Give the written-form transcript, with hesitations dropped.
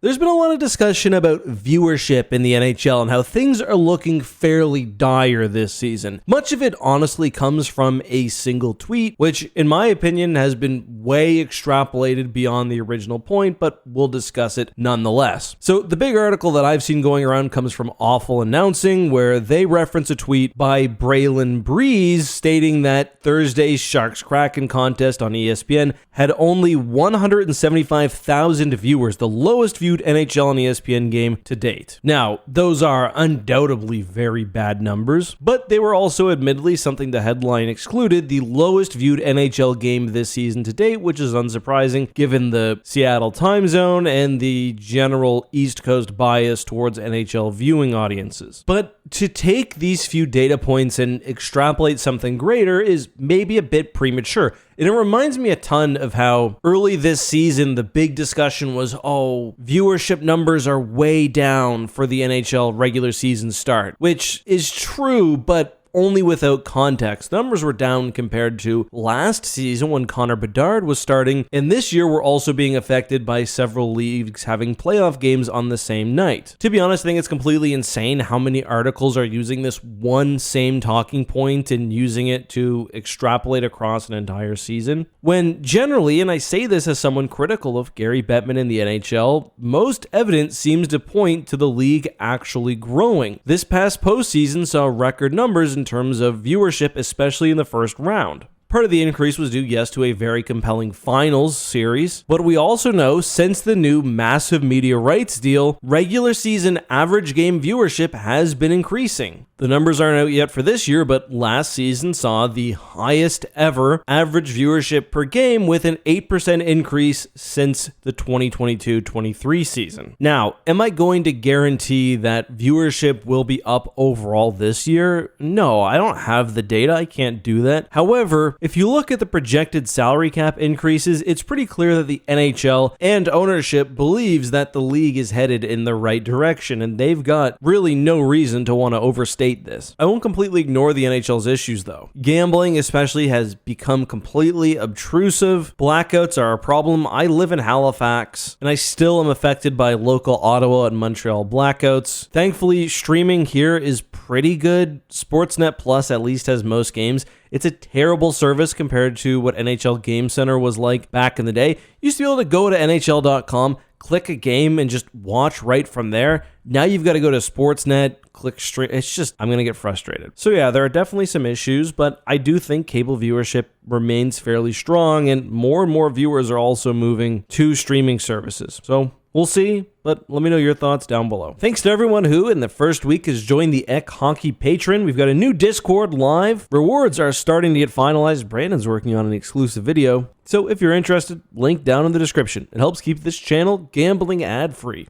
There's been a lot of discussion about viewership in the NHL and how things are looking fairly dire this season. Much of it honestly comes from a single tweet, which in my opinion has been way extrapolated beyond the original point, but we'll discuss it nonetheless. So the big article that I've seen going around comes from Awful Announcing, where they reference a tweet by Braylon Breeze stating that Thursday's Sharks-Kraken contest on ESPN had only 175,000 viewers, the lowest viewed NHL and ESPN game to date. Now, those are undoubtedly very bad numbers, but they were also admittedly something the headline excluded, the lowest viewed NHL game this season to date, which is unsurprising given the Seattle time zone and the general East Coast bias towards NHL viewing audiences. But to take these few data points and extrapolate something greater is maybe a bit premature. And it reminds me a ton of how early this season the big discussion was, viewership numbers are way down for the NHL regular season start, which is true, but only without context. The numbers were down compared to last season when Connor Bedard was starting, and this year we're also being affected by several leagues having playoff games on the same night. To be honest, I think it's completely insane how many articles are using this one same talking point and using it to extrapolate across an entire season, when generally, and I say this as someone critical of Gary Bettman in the NHL, most evidence seems to point to the league actually growing. This past postseason saw record numbers in terms of viewership, especially in the first round. Part of the increase was due, yes, to a very compelling finals series, but we also know since the new massive media rights deal, regular season average game viewership has been increasing. The numbers aren't out yet for this year, but last season saw the highest ever average viewership per game with an 8% increase since the 2022-23 season. Now, am I going to guarantee that viewership will be up overall this year? No, I don't have the data. I can't do that. However, if you look at the projected salary cap increases, it's pretty clear that the NHL and ownership believes that the league is headed in the right direction, and they've got really no reason to want to overstate this. I won't completely ignore the NHL's issues though. Gambling especially has become completely obtrusive. Blackouts are a problem. I live in Halifax and I still am affected by local Ottawa and Montreal blackouts. Thankfully, streaming here is pretty good. Sportsnet Plus at least has most games. It's a terrible service compared to what NHL Game Center was like back in the day. You used to be able to go to NHL.com, click a game, and just watch right from there. Now you've got to go to Sportsnet, click straight. It's just, I'm going to get frustrated. So yeah, there are definitely some issues, but I do think cable viewership remains fairly strong, and more viewers are also moving to streaming services. So we'll see, but let me know your thoughts down below. Thanks to everyone who, in the first week, has joined the Ek Hockey Patreon. We've got a new Discord live. Rewards are starting to get finalized. Brandon's working on an exclusive video. So if you're interested, link down in the description. It helps keep this channel gambling ad-free.